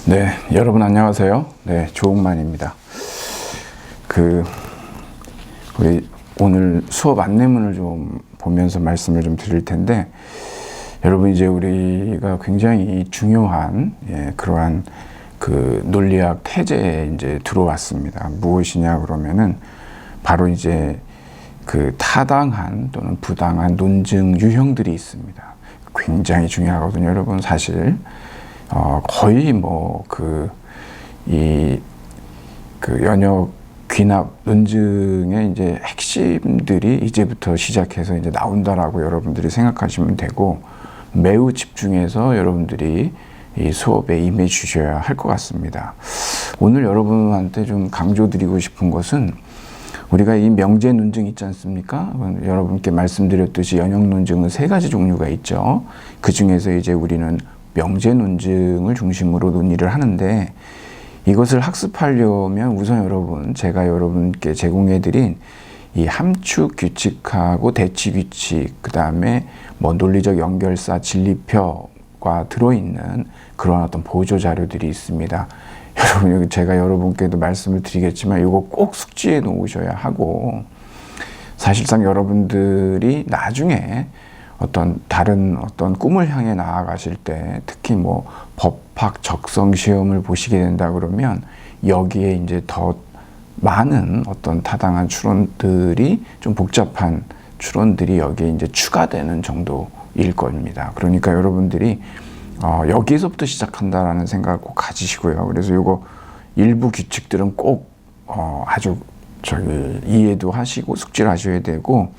네, 여러분 안녕하세요. 네, 조홍만입니다. 우리 오늘 수업 안내문을 좀 보면서 말씀을 좀 드릴 텐데, 여러분 이제 우리가 굉장히 중요한 그러한 논리학 태제에 이제 들어왔습니다. 무엇이냐 그러면은 바로 이제 타당한 또는 부당한 논증 유형들이 있습니다. 굉장히 중요하거든요, 여러분. 사실 거의 연역 귀납 논증의 이제 핵심들이 이제부터 시작해서 이제 나온다라고 여러분들이 생각하시면 되고, 매우 집중해서 여러분들이 이 수업에 임해 주셔야 할 것 같습니다. 오늘 여러분한테 좀 강조드리고 싶은 것은, 우리가 이 명제 논증 있지 않습니까? 여러분께 말씀드렸듯이 연역 논증은 3가지 종류가 있죠. 그 중에서 이제 우리는 명제 논증을 중심으로 논의를 하는데, 이것을 학습하려면 우선 제가 여러분께 제공해드린 이 함축 규칙하고 대치 규칙, 그 다음에 논리적 연결사 진리표가 들어있는 그런 어떤 보조 자료들이 있습니다. 여러분, 제가 여러분께도 말씀을 드리겠지만 이거 꼭 숙지해 놓으셔야 하고, 사실상 여러분들이 나중에 다른 꿈을 향해 나아가실 때, 특히 법학 적성 시험을 보시게 된다 그러면 여기에 이제 더 많은 타당한 추론들이, 좀 복잡한 추론들이 여기에 이제 추가되는 정도일 겁니다. 그러니까 여러분들이 여기에서부터 시작한다라는 생각을 꼭 가지시고요. 그래서 이거 일부 규칙들은 꼭 아주 이해도 하시고 숙지를 하셔야 되고,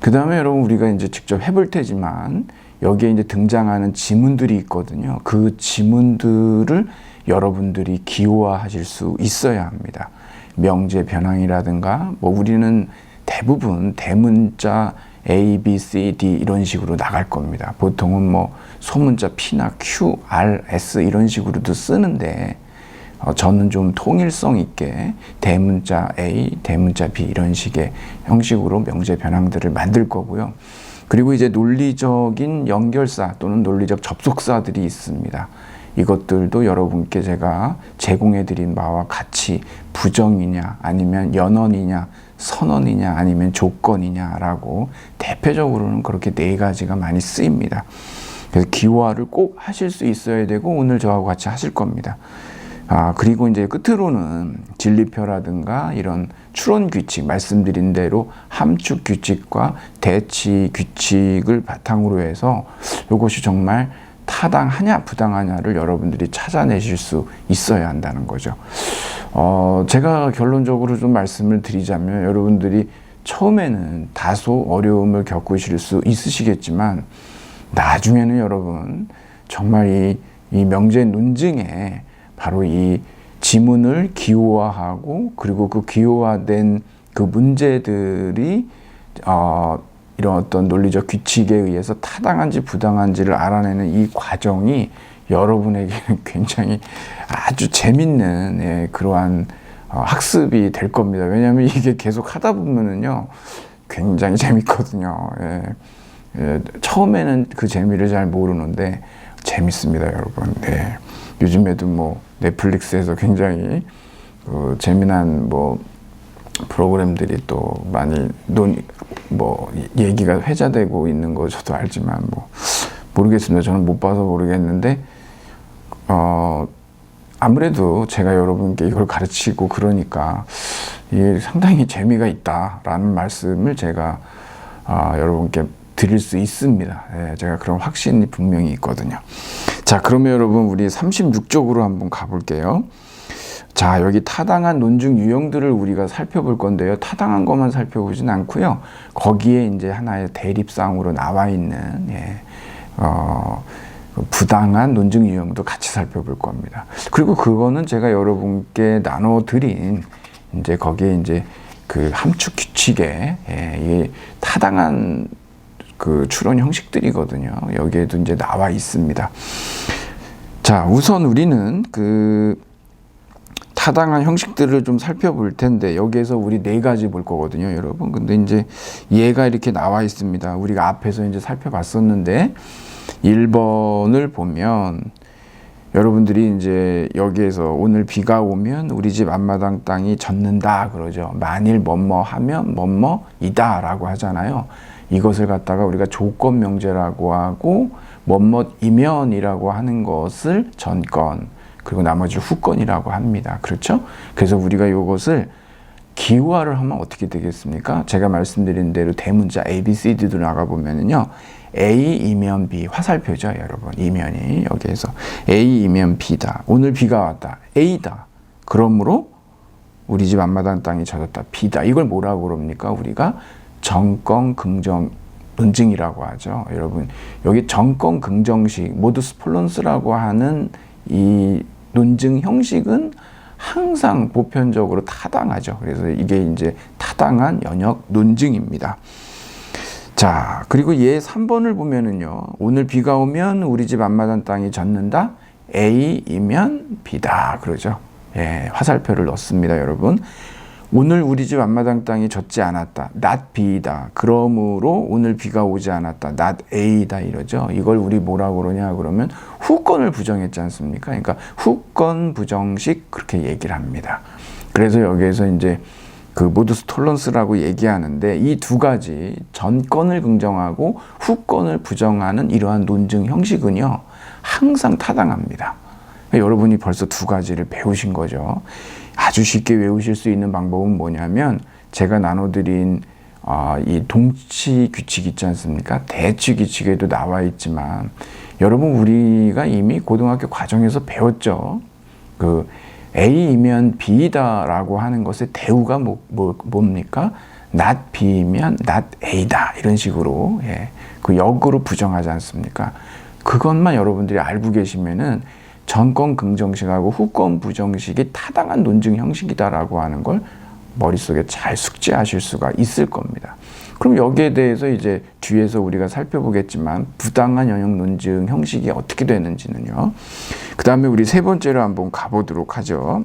그 다음에 여러분 우리가 이제 직접 해볼 테지만 여기에 이제 등장하는 지문들이 있거든요. 그 지문들을 여러분들이 기호화하실 수 있어야 합니다. 명제 변항이라든가 우리는 대부분 대문자 A, B, C, D 이런 식으로 나갈 겁니다. 보통은 소문자 P나 Q, R, S 이런 식으로도 쓰는데, 저는 좀 통일성 있게 대문자 A, 대문자 B 이런 식의 형식으로 명제 변항들을 만들 거고요. 그리고 이제 논리적인 연결사 또는 논리적 접속사들이 있습니다. 이것들도 여러분께 제가 제공해드린 바와 같이 부정이냐 아니면 연언이냐 선언이냐 아니면 조건이냐라고 대표적으로는 그렇게 4가지가 많이 쓰입니다. 그래서 기호화를 꼭 하실 수 있어야 되고, 오늘 저하고 같이 하실 겁니다. 그리고 이제 끝으로는 진리표라든가 이런 추론 규칙, 말씀드린 대로 함축 규칙과 대치 규칙을 바탕으로 해서 이것이 정말 타당하냐 부당하냐를 여러분들이 찾아내실 수 있어야 한다는 거죠. 제가 결론적으로 좀 말씀을 드리자면, 여러분들이 처음에는 다소 어려움을 겪으실 수 있으시겠지만, 나중에는 여러분 정말 이 명제 논증에 바로 이 지문을 기호화하고, 그리고 그 기호화된 그 문제들이 이런 어떤 논리적 규칙에 의해서 타당한지 부당한지를 알아내는 이 과정이 여러분에게는 굉장히 아주 재밌는 그러한 학습이 될 겁니다. 왜냐하면 이게 계속 하다 보면은요 굉장히 재밌거든요. 처음에는 그 재미를 잘 모르는데 재밌습니다, 여러분. 요즘에도 넷플릭스에서 굉장히 재미난 프로그램들이 또 많이 얘기가 회자되고 있는 거 저도 알지만 모르겠습니다. 저는 못 봐서 모르겠는데, 아무래도 제가 여러분께 이걸 가르치고 그러니까 이게 상당히 재미가 있다라는 말씀을 제가 여러분께 드릴 수 있습니다. 제가 그런 확신이 분명히 있거든요. 자, 그러면 여러분 우리 36쪽으로 한번 가볼게요. 자, 여기 타당한 논증 유형들을 우리가 살펴볼 건데요. 타당한 것만 살펴보진 않고요. 거기에 이제 하나의 대립상으로 나와 있는 부당한 논증 유형도 같이 살펴볼 겁니다. 그리고 그거는 제가 여러분께 나눠드린 이제 거기에 이제 함축 규칙에 이 타당한 추론 형식들이거든요. 여기에도 이제 나와 있습니다. 자, 우선 우리는 타당한 형식들을 좀 살펴볼 텐데, 여기에서 우리 4가지 볼 거거든요, 여러분. 근데 이제 얘가 이렇게 나와 있습니다. 우리가 앞에서 이제 살펴봤었는데, 1번을 보면 여러분들이 이제 여기에서 오늘 비가 오면 우리 집 앞마당 땅이 젖는다 그러죠. 만일 뭐뭐 하면 뭐뭐이다 라고 하잖아요. 이것을 갖다가 우리가 조건 명제라고 하고 뭐뭐이면이라고 하는 것을 전건, 그리고 나머지 후건이라고 합니다. 그렇죠? 그래서 우리가 이것을 기호화를 하면 어떻게 되겠습니까? 제가 말씀드린 대로 대문자 A, B, C, D도 나가보면은요, A이면 B, 화살표죠, 여러분. 이면이 여기에서 A이면 B다. 오늘 비가 왔다. A다. 그러므로 우리 집 앞마당 땅이 젖었다. B다. 이걸 뭐라고 그럽니까? 우리가 정권 긍정 논증이라고 하죠. 여러분, 여기 정권 긍정식, 모두스 폴런스라고 하는 이 논증 형식은 항상 보편적으로 타당하죠. 그래서 이게 이제 타당한 연역 논증입니다. 자, 그리고 얘 3번을 보면은요, 오늘 비가 오면 우리 집 앞마당 땅이 젖는다. A이면 B다. 그러죠. 예, 화살표를 넣습니다, 여러분. 오늘 우리 집 앞마당 땅이 젖지 않았다. not B다. 그러므로 오늘 비가 오지 않았다. not A다. 이러죠. 이걸 우리 뭐라고 그러냐 그러면 후건을 부정했지 않습니까? 그러니까 후건 부정식 그렇게 얘기를 합니다. 그래서 여기에서 이제 그 모두스 톨런스라고 얘기하는데 이 두 가지 전건을 긍정하고 후건을 부정하는 이러한 논증 형식은요, 항상 타당합니다. 여러분이 벌써 두 가지를 배우신 거죠. 아주 쉽게 외우실 수 있는 방법은 뭐냐면 제가 나눠드린 이 동치 규칙 있지 않습니까? 대치 규칙에도 나와 있지만 여러분 우리가 이미 고등학교 과정에서 배웠죠. 그 A이면 B다라고 하는 것의 대우가 뭡니까? not B면 not A다. 이런 식으로 그 역으로 부정하지 않습니까? 그것만 여러분들이 알고 계시면은 전권 긍정식하고 후권 부정식이 타당한 논증 형식이다라고 하는 걸 머릿속에 잘 숙지하실 수가 있을 겁니다. 그럼 여기에 대해서 이제 뒤에서 우리가 살펴보겠지만 부당한 연역 논증 형식이 어떻게 되는지는요. 그 다음에 우리 세 번째로 한번 가보도록 하죠.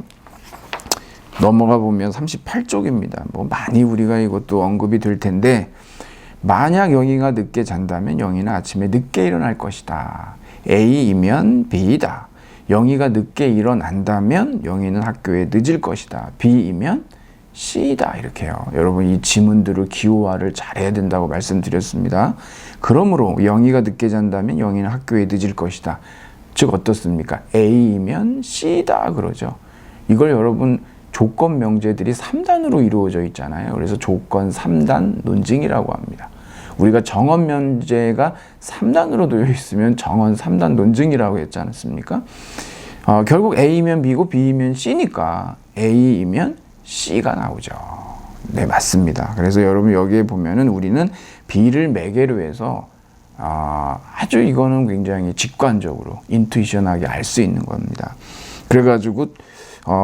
넘어가 보면 38쪽입니다. 뭐 많이 우리가 이것도 언급이 될 텐데, 만약 영희가 늦게 잔다면 영희는 아침에 늦게 일어날 것이다. A이면 B다. 영희가 늦게 일어난다면 영희는 학교에 늦을 것이다. B이면 C다. 이렇게요. 여러분 이 지문들을 기호화를 잘해야 된다고 말씀드렸습니다. 그러므로 영희가 늦게 잔다면 영희는 학교에 늦을 것이다. 즉 어떻습니까? A이면 C다 그러죠. 이걸 여러분 조건 명제들이 3단으로 이루어져 있잖아요. 그래서 조건 3단 논증이라고 합니다. 우리가 정언 면제가 3단으로 되어 있으면 정언 3단 논증이라고 했지 않습니까? 결국 A이면 B고 B이면 C니까 A이면 C가 나오죠. 네, 맞습니다. 그래서 여러분 여기에 보면은 우리는 B를 매개로 해서 아주 이거는 굉장히 직관적으로 인투이션하게 알 수 있는 겁니다. 그래가지고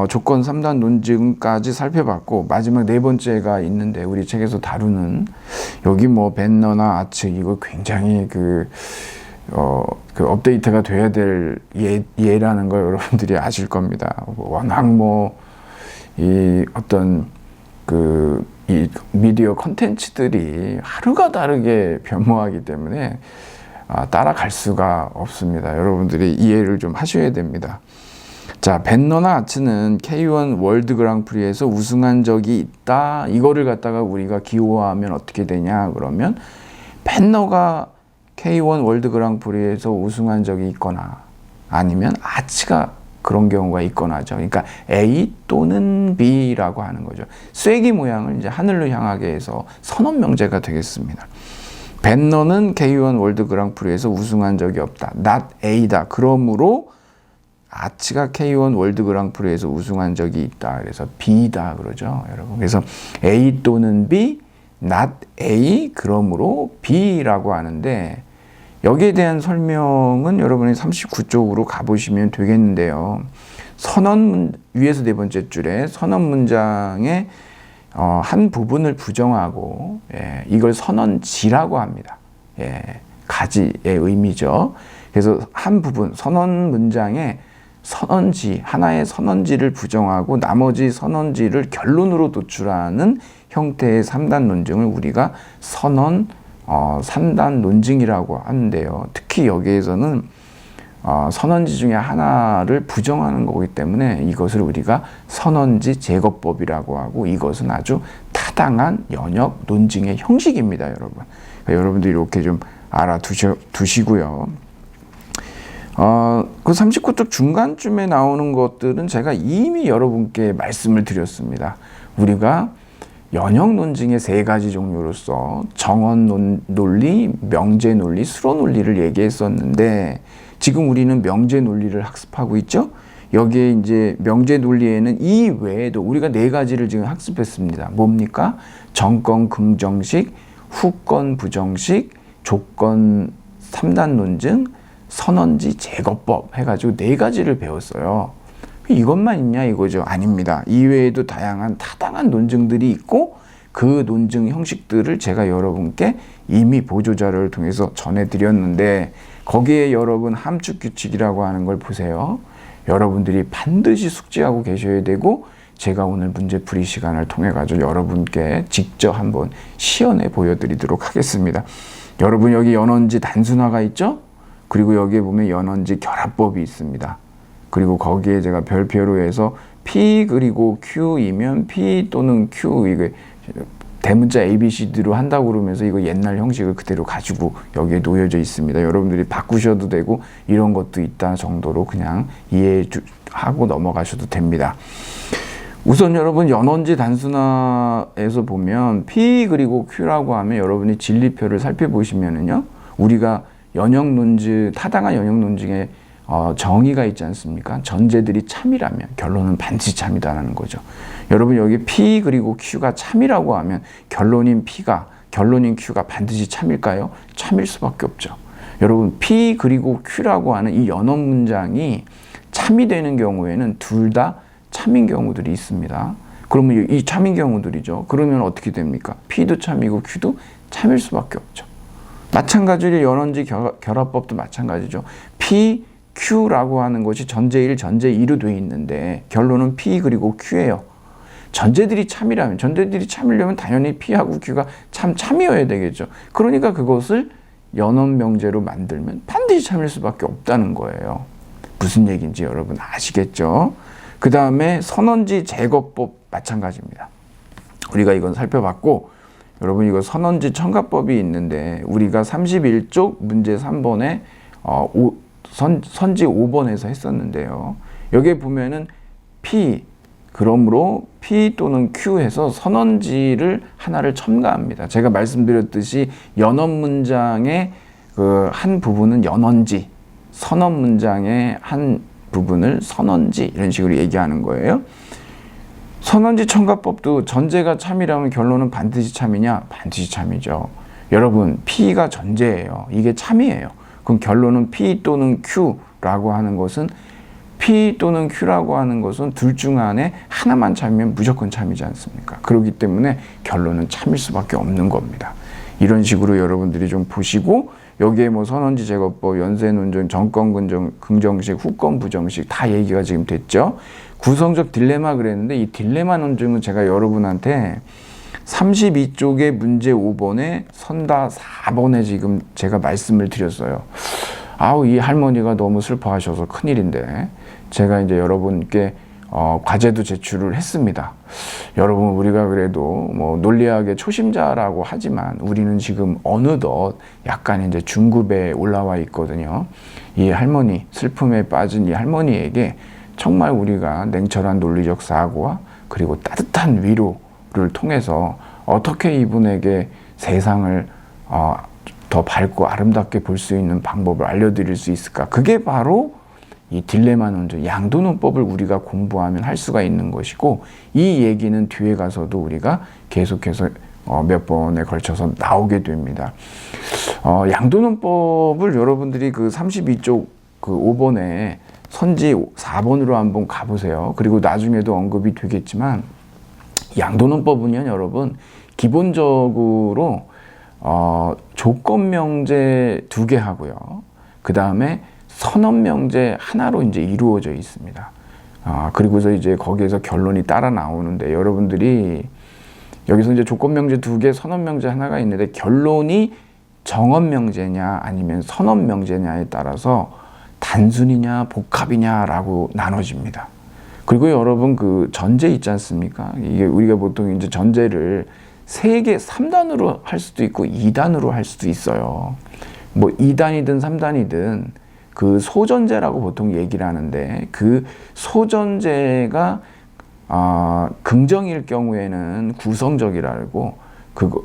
조건 3단 논증까지 살펴봤고, 마지막 네 번째가 있는데 우리 책에서 다루는 여기 뭐 벤너나 아츠 이거 굉장히 그 업데이트가 돼야 될 예라는 걸 여러분들이 아실 겁니다. 워낙 이 어떤 이 미디어 컨텐츠들이 하루가 다르게 변모하기 때문에 따라갈 수가 없습니다. 여러분들이 이해를 좀 하셔야 됩니다. 자, 벤너나 아츠는 K1 월드 그랑프리에서 우승한 적이 있다. 이거를 갖다가 우리가 기호화하면 어떻게 되냐 그러면 벤너가 K1 월드 그랑프리에서 우승한 적이 있거나 아니면 아츠가 그런 경우가 있거나죠. 그러니까 A 또는 B라고 하는 거죠. 쐐기 모양을 이제 하늘로 향하게 해서 선언 명제가 되겠습니다. 벤너는 K1 월드 그랑프리에서 우승한 적이 없다. not A다. 그러므로 아츠가 K1 월드 그랑프리에서 우승한 적이 있다. 그래서 B다 그러죠, 여러분. 그래서 A 또는 B, not A, 그러므로 B라고 하는데 여기에 대한 설명은 여러분이 39쪽으로 가보시면 되겠는데요. 위에서 네 번째 줄에 선언 문장의 한 부분을 부정하고 이걸 선언지라고 합니다. 가지의 의미죠. 그래서 한 부분, 선언 문장에 선언지, 하나의 선언지를 부정하고 나머지 선언지를 결론으로 도출하는 형태의 3단 논증을 우리가 선언 3단 논증이라고 하는데요. 특히 여기에서는 선언지 중에 하나를 부정하는 거기 때문에 이것을 우리가 선언지 제거법이라고 하고, 이것은 아주 타당한 연역 논증의 형식입니다, 여러분. 그러니까 여러분들이 이렇게 좀 알아두시고요. 그 39쪽 중간쯤에 나오는 것들은 제가 이미 여러분께 말씀을 드렸습니다. 우리가 연역 논증의 세 가지 종류로서 정언 논리, 명제 논리, 수로 논리를 얘기했었는데, 지금 우리는 명제 논리를 학습하고 있죠? 여기에 이제 명제 논리에는 이 외에도 우리가 네 가지를 지금 학습했습니다. 뭡니까? 정권 긍정식, 후권 부정식, 조건 3단 논증, 선언지 제거법 해가지고 네 가지를 배웠어요. 이것만 있냐 이거죠? 아닙니다. 이외에도 다양한 타당한 논증들이 있고, 그 논증 형식들을 제가 여러분께 이미 보조자료를 통해서 전해드렸는데, 거기에 여러분 함축규칙이라고 하는 걸 보세요. 여러분들이 반드시 숙지하고 계셔야 되고, 제가 오늘 문제풀이 시간을 통해 가지고 여러분께 직접 한번 시연해 보여드리도록 하겠습니다. 여러분, 여기 연원지 단순화가 있죠? 그리고 여기에 보면 연원지 결합법이 있습니다. 그리고 거기에 제가 별표로 해서 P 그리고 Q이면 P 또는 Q, 이게 대문자 ABCD로 한다고 그러면서 이거 옛날 형식을 그대로 가지고 여기에 놓여져 있습니다. 여러분들이 바꾸셔도 되고 이런 것도 있다 정도로 그냥 이해하고 넘어가셔도 됩니다. 우선 여러분, 연원지 단순화에서 보면 P 그리고 Q라고 하면 여러분이 진리표를 살펴보시면은요, 우리가 연역 논증, 타당한 연역 논증에 정의가 있지 않습니까? 전제들이 참이라면 결론은 반드시 참이다라는 거죠. 여러분, 여기 P 그리고 Q가 참이라고 하면 결론인 Q가 반드시 참일까요? 참일 수밖에 없죠. 여러분, P 그리고 Q라고 하는 이 연원 문장이 참이 되는 경우에는 둘 다 참인 경우들이 있습니다. 그러면 이 참인 경우들이죠. 그러면 어떻게 됩니까? P도 참이고 Q도 참일 수밖에 없죠. 마찬가지로 연원지 결합법도 마찬가지죠. P, Q라고 하는 것이 전제 1, 전제 2로 되어 있는데 결론은 P 그리고 Q예요. 전제들이 참이려면 당연히 P하고 Q가 참이어야 되겠죠. 그러니까 그것을 연원 명제로 만들면 반드시 참일 수밖에 없다는 거예요. 무슨 얘기인지 여러분 아시겠죠? 그 다음에 선언지 제거법 마찬가지입니다. 우리가 이건 살펴봤고, 여러분 이거 선언지 첨가법이 있는데 우리가 31쪽 문제 3번에 선지 5번에서 했었는데요. 여기에 보면은 P, 그러므로 P 또는 Q 해서 선언지를 하나를 첨가합니다. 제가 말씀드렸듯이 연원 문장의 그 한 부분은 연원지, 선언 문장의 한 부분을 선언지, 이런 식으로 얘기하는 거예요. 선언지 첨가법도 전제가 참이라면 결론은 반드시 참이냐? 반드시 참이죠. 여러분, P가 전제예요. 이게 참이에요. 그럼 결론은 P 또는 Q라고 하는 것은 P 또는 Q라고 하는 것은 둘 중 안에 하나만 참이면 무조건 참이지 않습니까? 그렇기 때문에 결론은 참일 수밖에 없는 겁니다. 이런 식으로 여러분들이 좀 보시고, 여기에 뭐 선언지 제거법, 연쇄 논증, 정권 긍정식, 후권 부정식 다 얘기가 지금 됐죠. 구성적 딜레마 그랬는데, 이 딜레마 논증은 제가 여러분한테 32쪽의 문제 5번에 선다 4번에 지금 제가 말씀을 드렸어요. 이 할머니가 너무 슬퍼하셔서 큰일인데, 제가 이제 여러분께 과제도 제출을 했습니다. 여러분, 우리가 그래도 뭐 논리학의 초심자라고 하지만 우리는 지금 어느덧 약간 이제 중급에 올라와 있거든요. 이 할머니, 슬픔에 빠진 이 할머니에게 정말 우리가 냉철한 논리적 사고와 그리고 따뜻한 위로를 통해서 어떻게 이분에게 세상을 더 밝고 아름답게 볼 수 있는 방법을 알려드릴 수 있을까? 그게 바로 이 딜레마 논증, 양도론법을 우리가 공부하면 할 수가 있는 것이고, 이 얘기는 뒤에 가서도 우리가 계속해서 몇 번에 걸쳐서 나오게 됩니다. 양도론법을 여러분들이 그 32쪽 그 5번에 선지 4번으로 한번 가보세요. 그리고 나중에도 언급이 되겠지만, 양도론법은요, 여러분, 기본적으로 조건명제 2개 하고요. 그 다음에 선언명제 하나로 이제 이루어져 있습니다. 그리고서 이제 거기에서 결론이 따라 나오는데, 여러분들이 여기서 이제 조건명제 2개, 선언명제 하나가 있는데, 결론이 정언명제냐 아니면 선언명제냐에 따라서 단순이냐 복합이냐라고 나눠집니다. 그리고 여러분 그 전제 있지 않습니까? 이게 우리가 보통 이제 전제를 3개, 3단으로 할 수도 있고 2단으로 할 수도 있어요. 뭐 2단이든 3단이든 그 소전제라고 보통 얘기를 하는데, 그 소전제가 긍정일 경우에는 구성적이라고,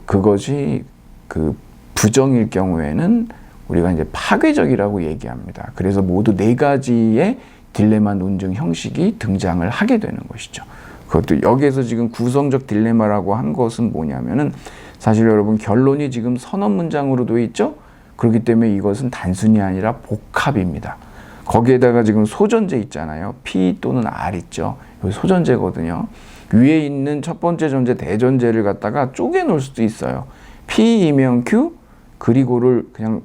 그것이 그 부정일 경우에는 우리가 이제 파괴적이라고 얘기합니다. 그래서 모두 4가지의 딜레마 논증 형식이 등장을 하게 되는 것이죠. 그것도 여기에서 지금 구성적 딜레마라고 한 것은 뭐냐면은, 사실 여러분 결론이 지금 선언 문장으로 되어 있죠? 그렇기 때문에 이것은 단순이 아니라 복합입니다. 거기에다가 지금 소전제 있잖아요. P 또는 R 있죠. 여기 소전제거든요. 위에 있는 첫 번째 전제 대전제를 갖다가 쪼개 놓을 수도 있어요. P이면 Q, 그리고를 그냥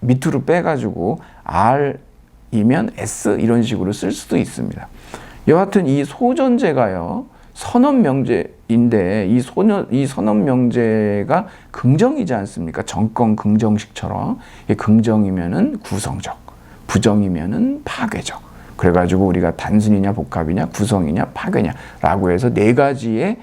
밑으로 빼가지고 R이면 S, 이런 식으로 쓸 수도 있습니다. 여하튼 이 소전제가요, 선언 명제인데, 이 선언 명제가 긍정이지 않습니까? 정권 긍정식처럼. 긍정이면은 구성적, 부정이면은 파괴적. 그래가지고 우리가 단순이냐 복합이냐 구성이냐 파괴냐라고 해서 4가지의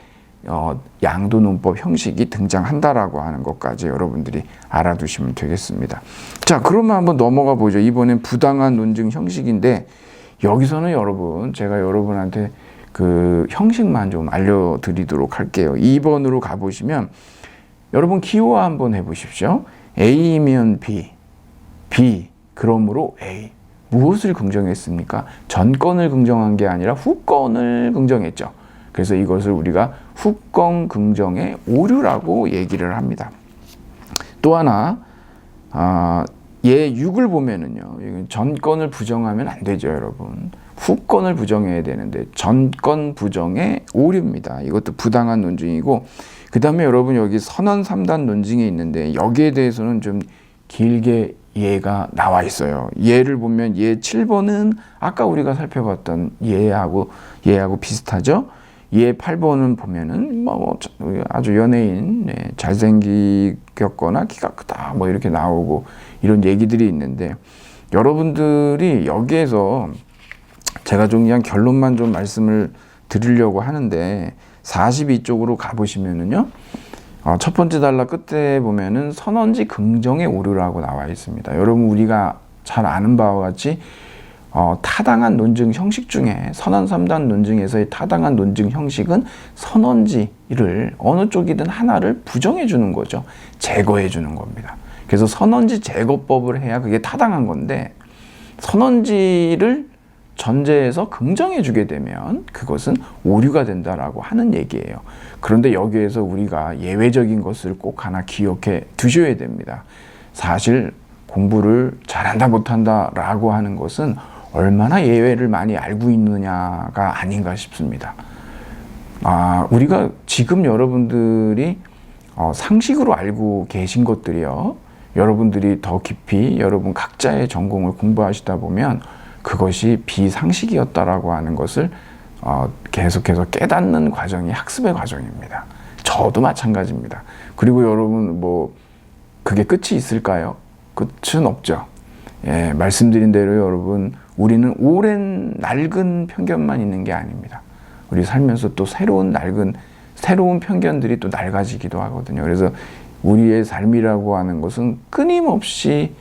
양도논법 형식이 등장한다라고 하는 것까지 여러분들이 알아두시면 되겠습니다. 자, 그러면 한번 넘어가 보죠. 이번엔 부당한 논증 형식인데, 여기서는 여러분, 제가 여러분한테 그 형식만 좀 알려드리도록 할게요. 2번으로 가보시면 여러분 기호 한번 해보십시오. A이면 B, B 그러므로 A. 무엇을 긍정했습니까? 전건을 긍정한 게 아니라 후건을 긍정했죠. 그래서 이것을 우리가 후건 긍정의 오류라고 얘기를 합니다. 또 하나, 얘 6을 보면은요, 전건을 부정하면 안 되죠, 여러분. 후건을 부정해야 되는데 전건 부정의 오류입니다. 이것도 부당한 논증이고, 그 다음에 여러분 여기 선언 3단 논증이 있는데, 여기에 대해서는 좀 길게 예가 나와 있어요. 예를 보면 예 7번은 아까 우리가 살펴봤던 예하고 비슷하죠. 예 8번은 보면은 뭐 아주 연예인, 잘생겼거나 키가 크다 뭐 이렇게 나오고 이런 얘기들이 있는데, 여러분들이 여기에서 제가 좀 그냥 결론만 좀 말씀을 드리려고 하는데, 42쪽으로 가보시면은요, 첫 번째 단락 끝에 보면은 선언지 긍정의 오류라고 나와 있습니다. 여러분 우리가 잘 아는 바와 같이 타당한 논증 형식 중에 선언 3단 논증에서의 타당한 논증 형식은 선언지를 어느 쪽이든 하나를 부정해 주는 거죠. 제거해 주는 겁니다. 그래서 선언지 제거법을 해야 그게 타당한 건데, 선언지를 전제에서 긍정해 주게 되면 그것은 오류가 된다라고 하는 얘기예요. 그런데 여기에서 우리가 예외적인 것을 꼭 하나 기억해 두셔야 됩니다. 사실 공부를 잘한다 못한다 라고 하는 것은 얼마나 예외를 많이 알고 있느냐가 아닌가 싶습니다. 우리가 지금 여러분들이 상식으로 알고 계신 것들이요, 여러분들이 더 깊이 여러분 각자의 전공을 공부하시다 보면 그것이 비상식이었다라고 하는 것을 계속해서 깨닫는 과정이 학습의 과정입니다. 저도 마찬가지입니다. 그리고 여러분 뭐 그게 끝이 있을까요? 끝은 없죠. 예, 말씀드린 대로 여러분, 우리는 오랜 낡은 편견만 있는 게 아닙니다. 우리 살면서 또 새로운 편견들이 또 낡아지기도 하거든요. 그래서 우리의 삶이라고 하는 것은 끊임없이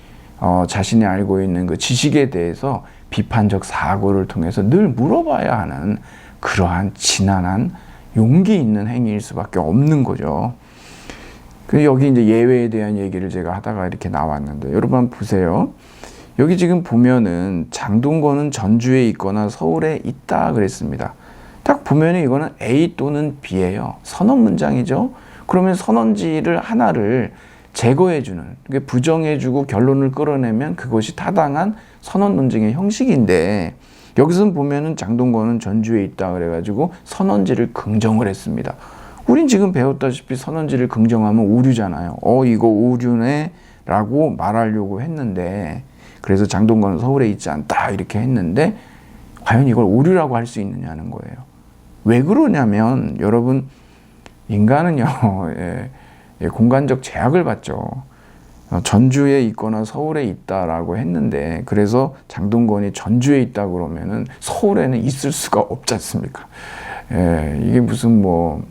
자신이 알고 있는 그 지식에 대해서 비판적 사고를 통해서 늘 물어봐야 하는 그러한 지난한 용기 있는 행위일 수밖에 없는 거죠. 여기 이제 예외에 대한 얘기를 제가 하다가 이렇게 나왔는데, 여러분 한번 보세요. 여기 지금 보면은 장동건은 전주에 있거나 서울에 있다 그랬습니다. 딱 보면은 이거는 A 또는 B예요. 선언 문장이죠. 그러면 선언지를 하나를 제거해주는, 부정해주고 결론을 끌어내면 그것이 타당한 선언 논증의 형식인데, 여기서 보면은 장동건은 전주에 있다 그래가지고 선언지를 긍정을 했습니다. 우린 지금 배웠다시피 선언지를 긍정하면 오류잖아요. 이거 오류네 라고 말하려고 했는데, 그래서 장동건은 서울에 있지 않다 이렇게 했는데, 과연 이걸 오류라고 할 수 있느냐는 거예요. 왜 그러냐면 여러분, 인간은요 공간적 제약을 받죠. 전주에 있거나 서울에 있다라고 했는데, 그래서 장동건이 전주에 있다 그러면은 서울에는 있을 수가 없지 않습니까? 예, 이게 무슨 뭐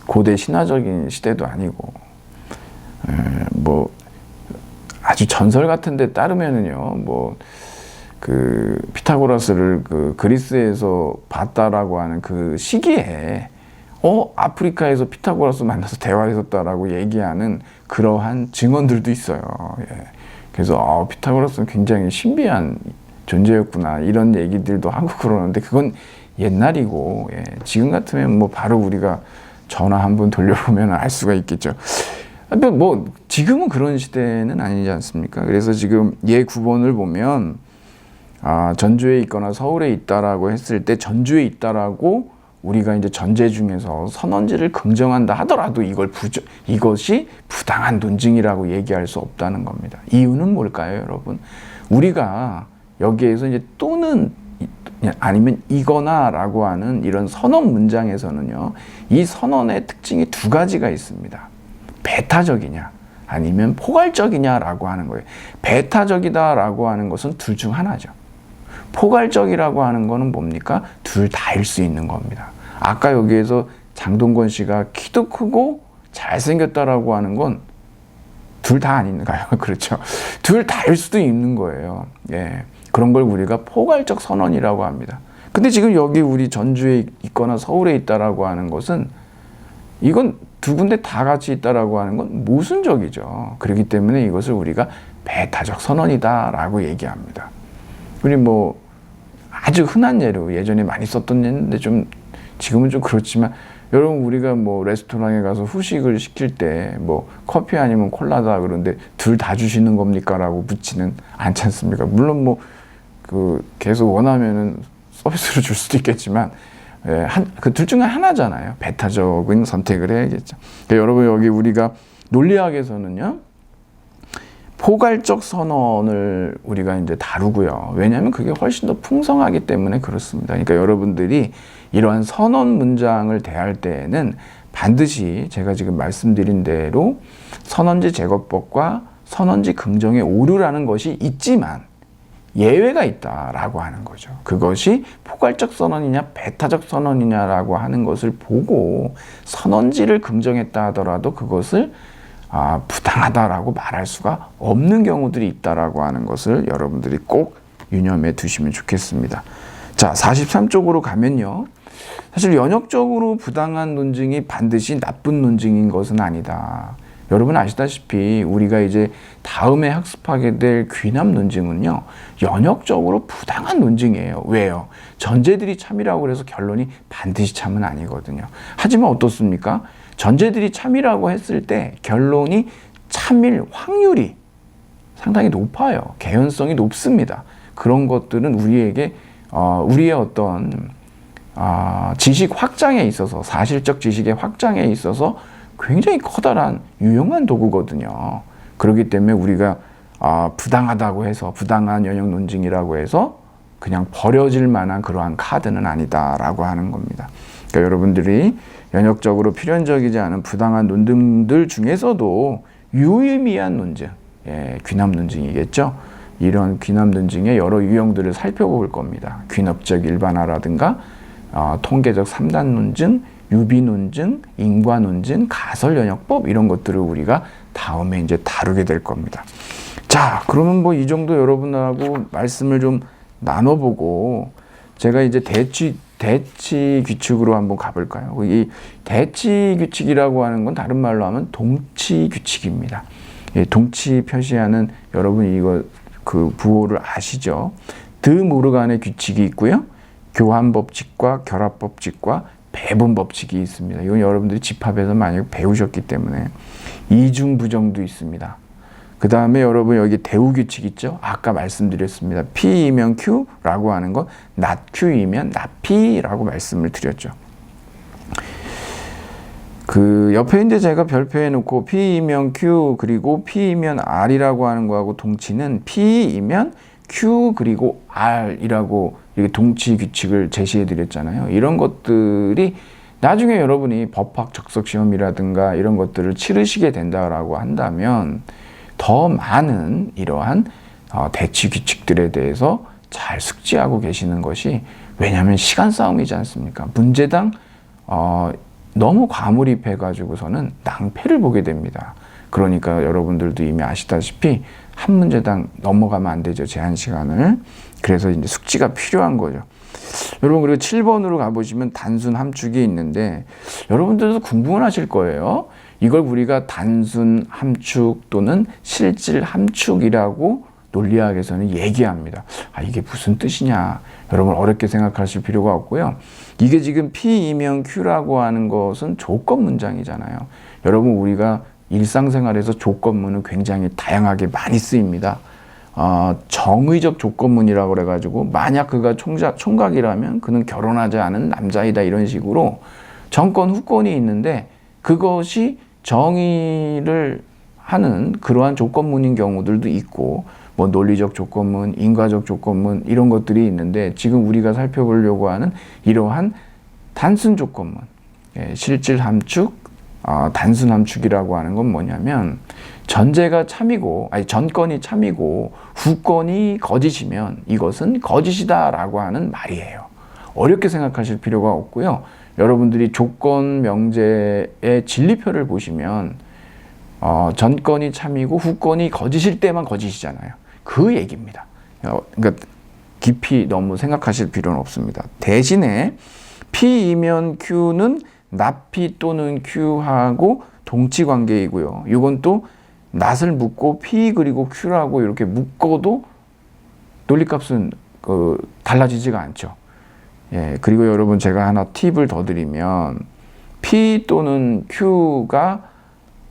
고대 신화적인 시대도 아니고, 예, 뭐 아주 전설 같은 데 따르면은요, 뭐 그 피타고라스를 그 그리스에서 봤다라고 하는 그 시기에 아프리카에서 피타고라스 만나서 대화했었다라고 얘기하는 그러한 증언들도 있어요. 예. 그래서 피타고라스는 굉장히 신비한 존재였구나, 이런 얘기들도 하고 그러는데, 그건 옛날이고, 예. 지금 같으면 뭐 바로 우리가 전화 한번 돌려보면 알 수가 있겠죠. 뭐 지금은 그런 시대는 아니지 않습니까? 그래서 지금 예 9번을 보면 전주에 있거나 서울에 있다라고 했을 때, 전주에 있다라고 우리가 이제 전제 중에서 선언지를 긍정한다 하더라도 이것이 부당한 논증이라고 얘기할 수 없다는 겁니다. 이유는 뭘까요, 여러분? 우리가 여기에서 이제 또는 아니면 이거나라고 하는 이런 선언 문장에서는요, 이 선언의 특징이 두 가지가 있습니다. 배타적이냐 아니면 포괄적이냐라고 하는 거예요. 배타적이다라고 하는 것은 둘 중 하나죠. 포괄적이라고 하는 거는 뭡니까? 둘 다일 수 있는 겁니다. 아까 여기에서 장동건 씨가 키도 크고 잘생겼다라고 하는 건 둘 다 아닌가요? 그렇죠. 둘 다일 수도 있는 거예요. 예. 그런 걸 우리가 포괄적 선언이라고 합니다. 근데 지금 여기 우리 전주에 있거나 서울에 있다라고 하는 것은, 이건 두 군데 다 같이 있다라고 하는 건 모순적이죠. 그렇기 때문에 이것을 우리가 배타적 선언이다라고 얘기합니다. 우리 뭐 아주 흔한 예로 예전에 많이 썼던 예인데 지금은 좀 그렇지만, 여러분 우리가 뭐 레스토랑에 가서 후식을 시킬 때 뭐 커피 아니면 콜라다 그런데 둘 다 주시는 겁니까? 라고 묻지는 않지 않습니까? 물론 뭐 계속 원하면은 서비스로 줄 수도 있겠지만, 그 둘 중에 하나잖아요. 배타적인 선택을 해야겠죠. 그러니까 여러분 여기 우리가 논리학에서는요, 포괄적 선언을 우리가 이제 다루고요. 왜냐하면 그게 훨씬 더 풍성하기 때문에 그렇습니다. 그러니까 여러분들이 이러한 선언 문장을 대할 때에는 반드시 제가 지금 말씀드린 대로 선언지 제거법과 선언지 긍정의 오류라는 것이 있지만 예외가 있다라고 하는 거죠. 그것이 포괄적 선언이냐 배타적 선언이냐라고 하는 것을 보고 선언지를 긍정했다 하더라도 그것을 부당하다라고 말할 수가 없는 경우들이 있다라고 하는 것을 여러분들이 꼭 유념해 두시면 좋겠습니다. 자, 43쪽으로 가면요. 사실 연역적으로 부당한 논증이 반드시 나쁜 논증인 것은 아니다. 여러분 아시다시피 우리가 이제 다음에 학습하게 될 귀납 논증은요, 연역적으로 부당한 논증이에요. 왜요? 전제들이 참이라고 해서 결론이 반드시 참은 아니거든요. 하지만 어떻습니까? 전제들이 참이라고 했을 때 결론이 참일 확률이 상당히 높아요. 개연성이 높습니다. 그런 것들은 우리에게 우리의 어떤 지식 확장에 있어서, 사실적 지식의 확장에 있어서 굉장히 커다란 유용한 도구거든요. 그렇기 때문에 우리가 부당하다고 해서, 부당한 연역 논증이라고 해서 그냥 버려질 만한 그러한 카드는 아니다라고 하는 겁니다. 그러니까 여러분들이 연역적으로 필연적이지 않은 부당한 논증들 중에서도 유의미한 논증, 귀납 논증이겠죠. 이런 귀납 논증의 여러 유형들을 살펴볼 겁니다. 귀납적 일반화라든가 통계적 3단 논증, 유비 논증, 인과 논증, 가설 연역법, 이런 것들을 우리가 다음에 이제 다루게 될 겁니다. 자, 그러면 뭐 이 정도 여러분하고 말씀을 좀 나눠보고 제가 이제 대치 규칙으로 한번 가볼까요? 이 대치 규칙이라고 하는 건 다른 말로 하면 동치 규칙입니다. 동치 표시하는, 여러분 이거 그 부호를 아시죠? 드모르간의 규칙이 있고요. 교환 법칙과 결합 법칙과 배분 법칙이 있습니다. 이건 여러분들이 집합에서 많이 배우셨기 때문에. 이중 부정도 있습니다. 그 다음에 여러분 여기 대우 규칙 있죠? 아까 말씀드렸습니다. P이면 Q라고 하는 건 not Q이면 not P라고 말씀을 드렸죠. 그 옆에 이제 제가 별표해 놓고 P이면 Q 그리고 P이면 R이라고 하는 거하고 동치는 P이면 Q 그리고 R이라고 이렇게 동치 규칙을 제시해 드렸잖아요. 이런 것들이 나중에 여러분이 법학 적석 시험이라든가 이런 것들을 치르시게 된다라고 한다면 더 많은 이러한 대치 규칙들에 대해서 잘 숙지하고 계시는 것이, 왜냐하면 시간 싸움이지 않습니까? 문제당 너무 과몰입해가지고서는 낭패를 보게 됩니다. 그러니까 여러분들도 이미 아시다시피 한 문제당 넘어가면 안 되죠, 제한 시간을. 그래서 이제 숙지가 필요한 거죠. 여러분, 그리고 7번으로 가보시면 단순 함축이 있는데, 여러분들도 궁금하실 거예요. 이걸 우리가 단순 함축 또는 실질 함축이라고 논리학에서는 얘기합니다. 이게 무슨 뜻이냐? 여러분 어렵게 생각하실 필요가 없고요. 이게 지금 P이면 Q라고 하는 것은 조건 문장이잖아요. 여러분, 우리가 일상생활에서 조건문은 굉장히 다양하게 많이 쓰입니다. 정의적 조건문이라고 그래가지고, 만약 그가 총각이라면 그는 결혼하지 않은 남자이다, 이런 식으로 정권 후권이 있는데 그것이 정의를 하는 그러한 조건문인 경우들도 있고, 뭐 논리적 조건문, 인과적 조건문, 이런 것들이 있는데, 지금 우리가 살펴보려고 하는 이러한 단순 조건문, 실질 함축, 단순 함축이라고 하는 건 뭐냐면, 전제가 참이고, 전건이 참이고 후건이 거짓이면 이것은 거짓이다라고 하는 말이에요. 어렵게 생각하실 필요가 없고요. 여러분들이 조건 명제의 진리표를 보시면 전건이 참이고 후건이 거짓일 때만 거짓이잖아요. 그 얘기입니다. 그러니까 깊이 너무 생각하실 필요는 없습니다. 대신에 P이면 Q는 납P 또는 Q하고 동치관계이고요. 이건 또 낫을 묶고 P 그리고 Q라고 이렇게 묶어도 논리값은 달라지지가 않죠. 그리고 여러분, 제가 하나 팁을 더 드리면, P 또는 Q가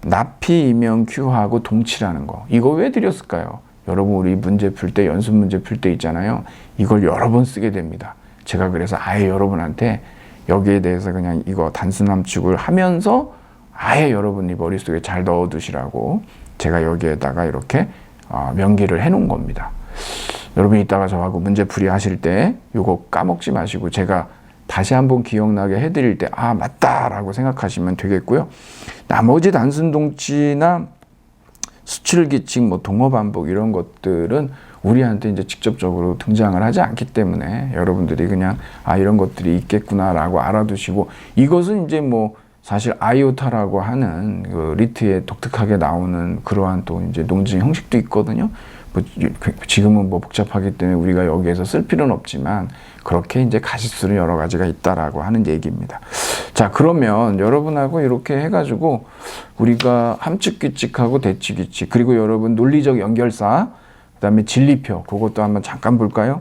납P이면 Q하고 동치라는 거, 이거 왜 드렸을까요? 여러분, 우리 문제 풀 때, 연습 문제 풀 때 있잖아요. 이걸 여러 번 쓰게 됩니다. 제가 그래서 아예 여러분한테 여기에 대해서 그냥 이거 단순 함축을 하면서 아예 여러분이 머릿속에 잘 넣어두시라고 제가 여기에다가 이렇게 명기를 해놓은 겁니다. 여러분, 이따가 저하고 문제풀이 하실 때 이거 까먹지 마시고 제가 다시 한번 기억나게 해드릴 때 맞다라고 생각하시면 되겠고요. 나머지 단순 동치나 수출규칙, 뭐 동어 반복, 이런 것들은 우리한테 이제 직접적으로 등장을 하지 않기 때문에 여러분들이 그냥 이런 것들이 있겠구나라고 알아두시고, 이것은 이제 뭐 사실 아이오타라고 하는 그 리트에 독특하게 나오는 그러한 또 이제 논증 형식도 있거든요. 지금은 뭐 복잡하기 때문에 우리가 여기에서 쓸 필요는 없지만, 그렇게 이제 가짓수는 여러 가지가 있다라고 하는 얘기입니다. 자, 그러면 여러분하고 이렇게 해가지고 우리가 함축규칙하고 대치규칙, 그리고 여러분 논리적 연결사, 그 다음에 진리표, 그것도 한번 잠깐 볼까요?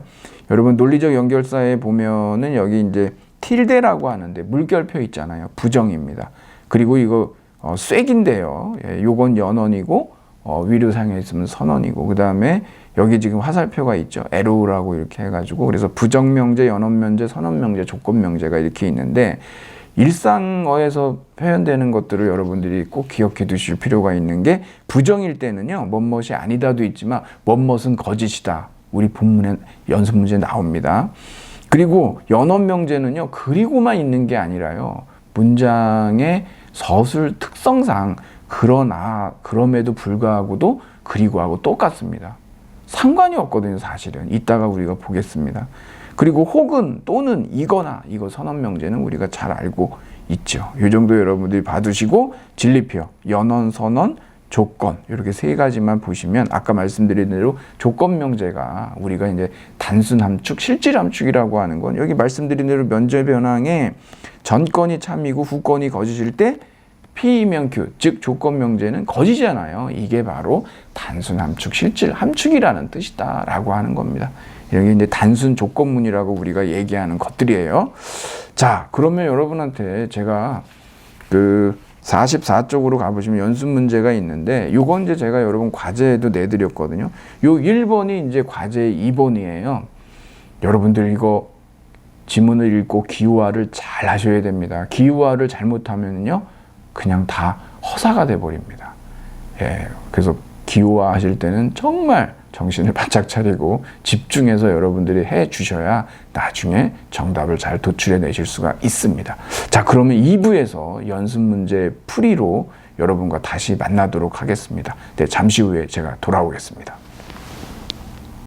여러분, 논리적 연결사에 보면은 여기 이제 틸데라고 하는데 물결표 있잖아요. 부정입니다. 그리고 이거 쐐기인데요. 요건 연언이고, 위로 상에 있으면 선언이고, 그 다음에 여기 지금 화살표가 있죠. 에로우라고 이렇게 해가지고, 그래서 부정명제, 연언명제, 선언명제, 조건명제가 이렇게 있는데, 일상어에서 표현되는 것들을 여러분들이 꼭 기억해 두실 필요가 있는 게, 부정일 때는요, 뭐뭇이 아니다도 있지만 뭐뭇은 거짓이다, 우리 본문에 연습 문제 나옵니다. 그리고 연언명제는요, 그리고만 있는 게 아니라요, 문장의 서술 특성상 그럼에도 불구하고도 그리고하고 똑같습니다. 상관이 없거든요, 사실은. 이따가 우리가 보겠습니다. 그리고 혹은, 또는, 이거나, 이거 선언명제는 우리가 잘 알고 있죠. 이 정도 여러분들이 봐두시고, 진리표, 연언, 선언, 조건, 이렇게 세 가지만 보시면, 아까 말씀드린 대로 조건명제가 우리가 이제 단순 함축, 실질 함축이라고 하는 건, 여기 말씀드린 대로 면제 변항에 전건이 참이고 후건이 거짓일 때 P이면 Q, 즉 조건명제는 거짓이잖아요. 이게 바로 단순 함축, 실질 함축이라는 뜻이다라고 하는 겁니다. 이게 이제 단순 조건문이라고 우리가 얘기하는 것들이에요. 자, 그러면 여러분한테 제가 그 44쪽으로 가보시면 연습 문제가 있는데, 요건 이제 제가 여러분 과제에도 내드렸거든요. 요 1번이 이제 과제 2번이에요. 여러분들 이거 지문을 읽고 기호화를 잘 하셔야 됩니다. 기호화를 잘못하면요, 그냥 다 허사가 돼버립니다. 그래서 기호화 하실 때는 정말 정신을 바짝 차리고 집중해서 여러분들이 해 주셔야 나중에 정답을 잘 도출해 내실 수가 있습니다. 자, 그러면 2부에서 연습 문제 풀이로 여러분과 다시 만나도록 하겠습니다. 네, 잠시 후에 제가 돌아오겠습니다.